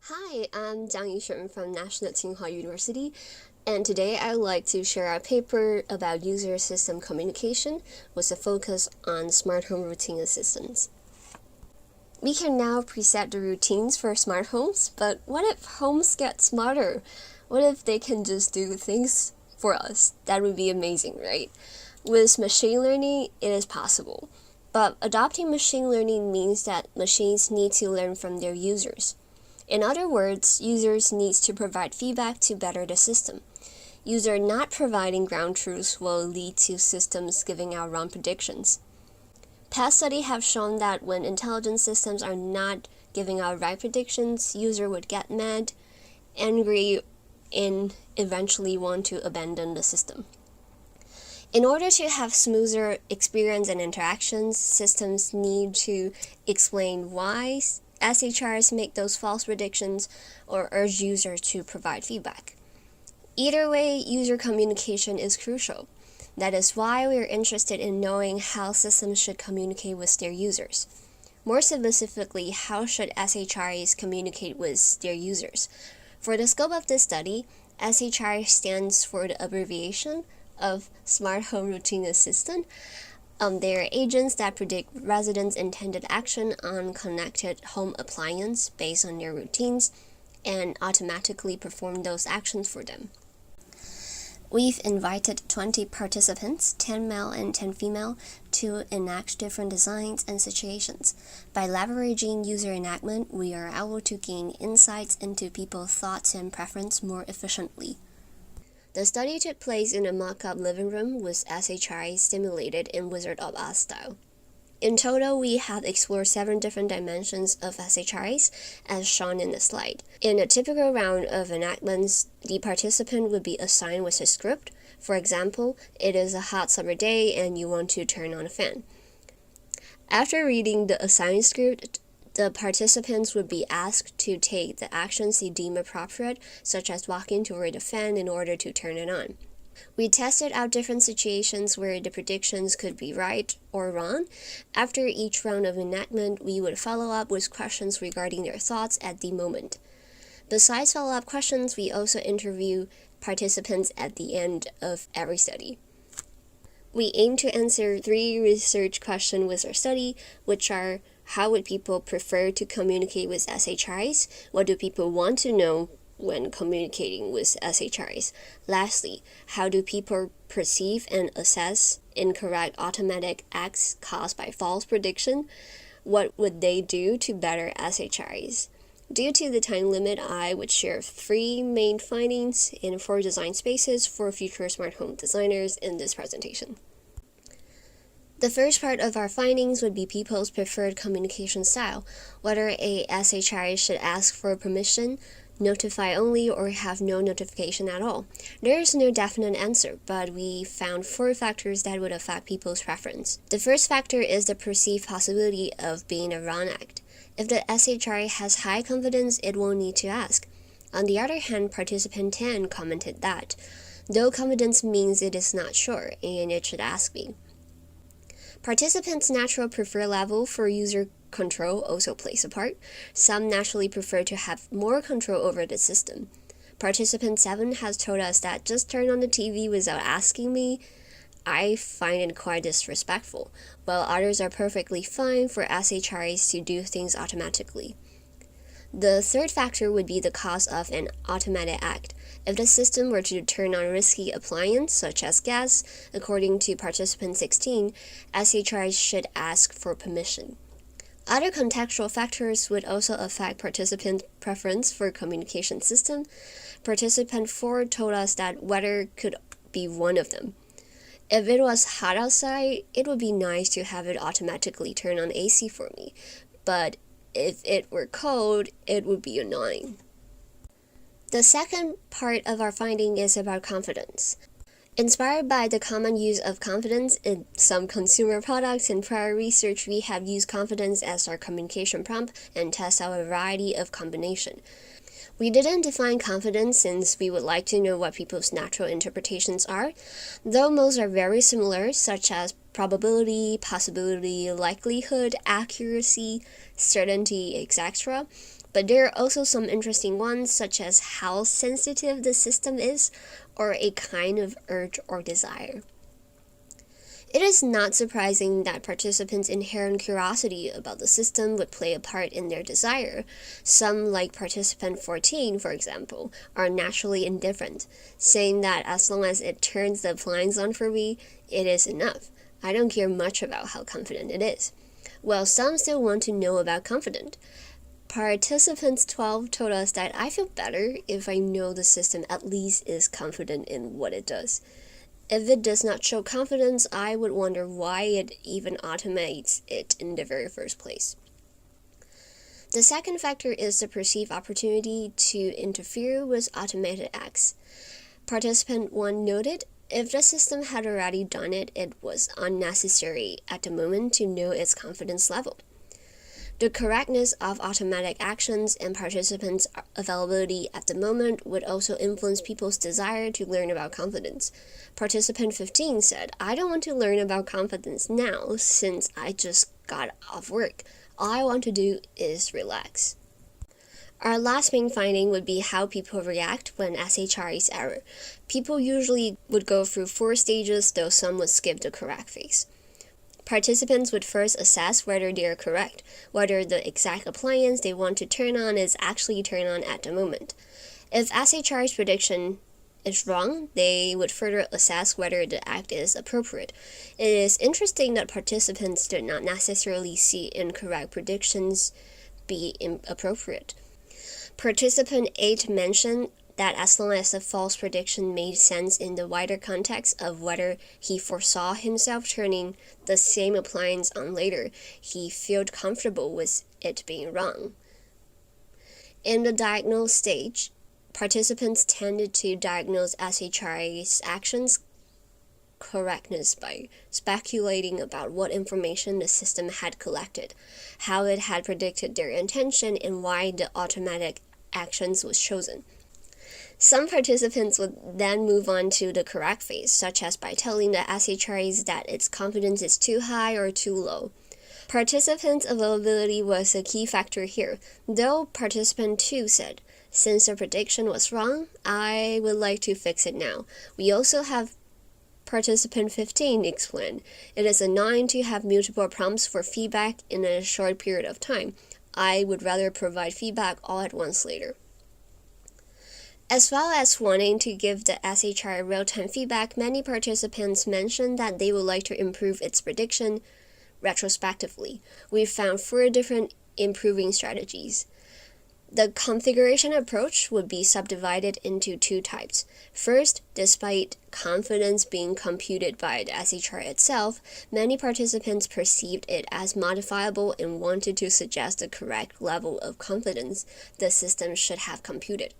Hi, I'm Jiang Yishen from National Tsinghua University, and today I'd like to share a paper about user system communication with a focus on smart home routine assistants. We can now preset the routines for smart homes, but what if homes get smarter? What if they can just do things for us? That would be amazing, right? With machine learning, it is possible. But adopting machine learning means that machines need to learn from their users. In other words, users need to provide feedback to better the system. User not providing ground truths will lead to systems giving out wrong predictions. Past studies have shown that when intelligent systems are not giving out right predictions, user would get mad, angry, and eventually want to abandon the system. In order to have smoother experience and interactions, systems need to explain why SHRs make those false predictions or urge users to provide feedback. Either way, user communication is crucial. That is why we are interested in knowing how systems should communicate with their users. More specifically, how should SHRs communicate with their users? For the scope of this study, SHR stands for the abbreviation of Smart Home Routine Assistant. They are agents that predict residents' intended action on connected home appliances based on their routines and automatically perform those actions for them. We've invited 20 participants, 10 male and 10 female, to enact different designs and situations. By leveraging user enactment, we are able to gain insights into people's thoughts and preference more efficiently. The study took place in a mock-up living room with SHI simulated in Wizard of Oz style. In total, we have explored 7 different dimensions of SHIs, as shown in the slide. In a typical round of enactments, the participant would be assigned with a script. For example, it is a hot summer day and you want to turn on a fan. After reading the assigned script, the participants would be asked to take the actions they deem appropriate, such as walking toward the fan in order to turn it on. We tested out different situations where the predictions could be right or wrong. After each round of enactment, we would follow up with questions regarding their thoughts at the moment. Besides follow-up questions, we also interview participants at the end of every study. We aim to answer 3 research questions with our study, which are: how would people prefer to communicate with SHRs? What do people want to know when communicating with SHRs? Lastly, how do people perceive and assess incorrect automatic acts caused by false prediction? What would they do to better SHRs? Due to the time limit, I would share 3 main findings in 4 design spaces for future smart home designers in this presentation. The first part of our findings would be people's preferred communication style, whether a SHI should ask for permission, notify only, or have no notification at all. There is no definite answer, but we found 4 factors that would affect people's preference. The first factor is the perceived possibility of being a wrong act. If the SHI has high confidence, it won't need to ask. On the other hand, participant 10 commented that low confidence means it is not sure, and it should ask me. Participants' natural preferred level for user control also plays a part. Some naturally prefer to have more control over the system. Participant 7 has told us that just turn on the TV without asking me. I find it quite disrespectful, while others are perfectly fine for SHRs to do things automatically. The third factor would be the cost of an automatic act. If the system were to turn on risky appliance, such as gas, according to participant 16, SHRs should ask for permission. Other contextual factors would also affect participant preference for communication system. Participant 4 told us that weather could be one of them. If it was hot outside, it would be nice to have it automatically turn on AC for me, but if it were cold, it would be annoying. The second part of our finding is about confidence. Inspired by the common use of confidence in some consumer products and prior research, we have used confidence as our communication prompt and test out a variety of combination. We didn't define confidence since we would like to know what people's natural interpretations are, though most are very similar, such as probability, possibility, likelihood, accuracy, certainty, etc. But there are also some interesting ones, such as how sensitive the system is, or a kind of urge or desire. It is not surprising that participants' inherent curiosity about the system would play a part in their desire. Some, like participant 14, for example, are naturally indifferent, saying that as long as it turns the appliance on for me, it is enough. I don't care much about how confident it is. Well, some still want to know about confident. Participants 12 told us that I feel better if I know the system at least is confident in what it does. If it does not show confidence, I would wonder why it even automates it in the very first place. The second factor is the perceived opportunity to interfere with automated acts. Participant 1 noted, if the system had already done it, it was unnecessary at the moment to know its confidence level. The correctness of automatic actions and participants' availability at the moment would also influence people's desire to learn about confidence. Participant 15 said, I don't want to learn about confidence now since I just got off work. All I want to do is relax. Our last main finding would be how people react when CHI is error. People usually would go through 4 stages, though some would skip the correct phase. Participants would first assess whether they are correct, whether the exact appliance they want to turn on is actually turned on at the moment. If CHI's prediction is wrong, they would further assess whether the act is appropriate. It is interesting that participants did not necessarily see incorrect predictions be inappropriate. Participant 8 mentioned that as long as the false prediction made sense in the wider context of whether he foresaw himself turning the same appliance on later, he felt comfortable with it being wrong. In the diagnose stage, participants tended to diagnose CHI's actions correctness by speculating about what information the system had collected, how it had predicted their intention, and why the automatic actions was chosen. Some participants would then move on to the correct phase, such as by telling the CHIs that its confidence is too high or too low. Participants' availability was a key factor here, though participant 2 said, since the prediction was wrong, I would like to fix it now. We also have participant 15 explained, it is annoying to have multiple prompts for feedback in a short period of time. I would rather provide feedback all at once later. As well as wanting to give the CHI real-time feedback, many participants mentioned that they would like to improve its prediction retrospectively. We found 4 different improving strategies. The configuration approach would be subdivided into 2 types. First, despite confidence being computed by the CHI itself, many participants perceived it as modifiable and wanted to suggest the correct level of confidence the system should have computed.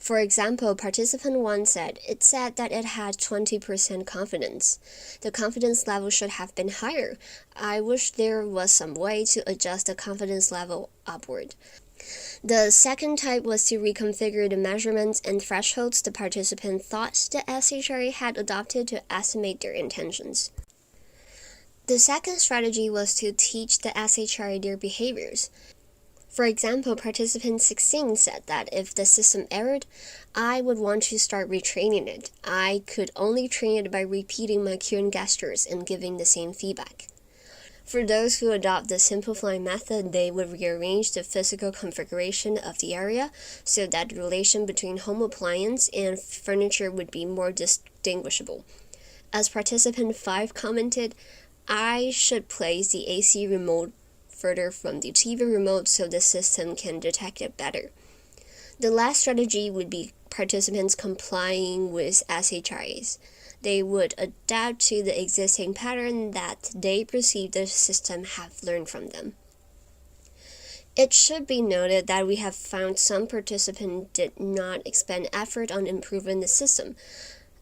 For example, participant 1 said, it said that it had 20% confidence. The confidence level should have been higher. I wish there was some way to adjust the confidence level upward. The second type was to reconfigure the measurements and thresholds the participant thought the CHI had adopted to estimate their intentions. The second strategy was to teach the CHI their behaviors. For example, participant 16 said that if the system erred, I would want to start retraining it. I could only train it by repeating my current gestures and giving the same feedback. For those who adopt the simplifying method, they would rearrange the physical configuration of the area so that the relation between home appliance and furniture would be more distinguishable. As participant 5 commented, I should place the AC remote further from the TV remote so the system can detect it better. The last strategy would be participants complying with CHIs. They would adapt to the existing pattern that they perceive the system have learned from them. It should be noted that we have found some participants did not expend effort on improving the system,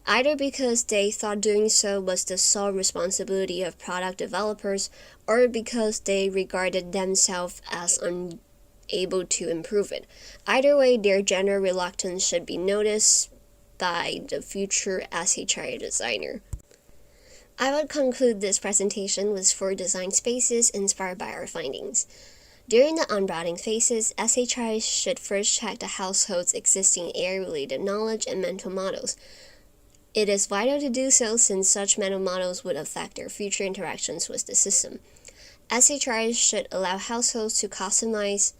either because they thought doing so was the sole responsibility of product developers or because they regarded themselves as unable to improve it. Either way, their general reluctance should be noticed by the future CHI designer. I would conclude this presentation with 4 design spaces inspired by our findings. During the onboarding phases, SHIs should first check the household's existing AI-related knowledge and mental models. It is vital to do so since such mental models would affect their future interactions with the system. SHIs should allow households to customize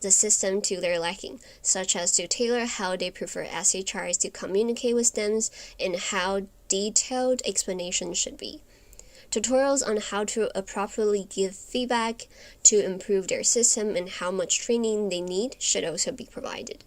the system to their liking, such as to tailor how they prefer SHIs to communicate with them and how detailed explanations should be. Tutorials on how to appropriately give feedback to improve their system and how much training they need should also be provided.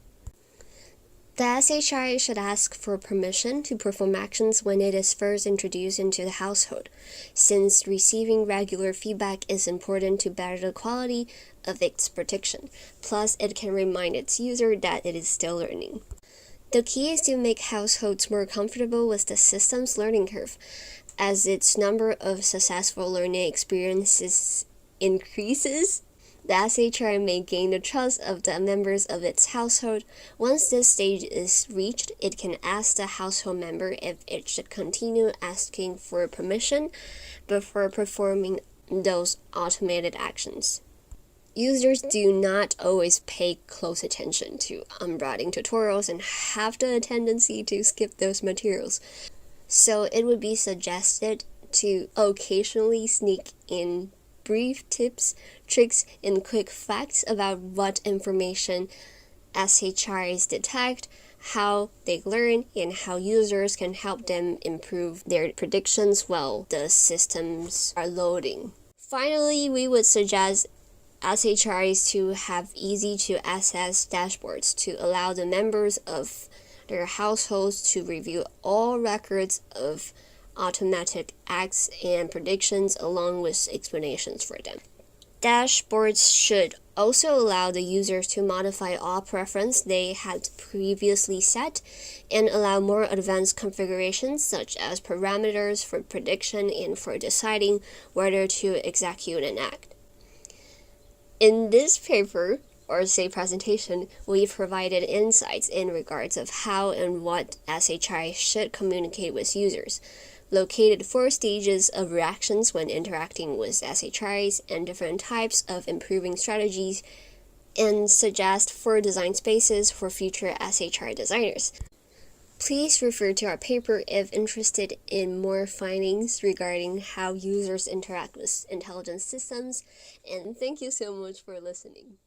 The SHI should ask for permission to perform actions when it is first introduced into the household, since receiving regular feedback is important to better the quality of its prediction. Plus, it can remind its user that it is still learning. The key is to make households more comfortable with the system's learning curve. As its number of successful learning experiences increases, the SHI may gain the trust of the members of its household. Once this stage is reached, it can ask the household member if it should continue asking for permission before performing those automated actions. Users do not always pay close attention to onboarding tutorials and have the tendency to skip those materials. So it would be suggested to occasionally sneak in brief tips, tricks, and quick facts about what information SHIs detect, how they learn, and how users can help them improve their predictions while the systems are loading. Finally, we would suggest SHIs to have easy-to-access dashboards to allow the members of their households to review all records of automatic acts and predictions along with explanations for them. Dashboards should also allow the users to modify all preferences they had previously set and allow more advanced configurations such as parameters for prediction and for deciding whether to execute an act. In this paper, or say presentation, we provided insights in regards of how and what SHI should communicate with users, located 4 stages of reactions when interacting with SHIs and different types of improving strategies, and suggest 4 design spaces for future SHI designers. Please refer to our paper if interested in more findings regarding how users interact with intelligent systems, and thank you so much for listening.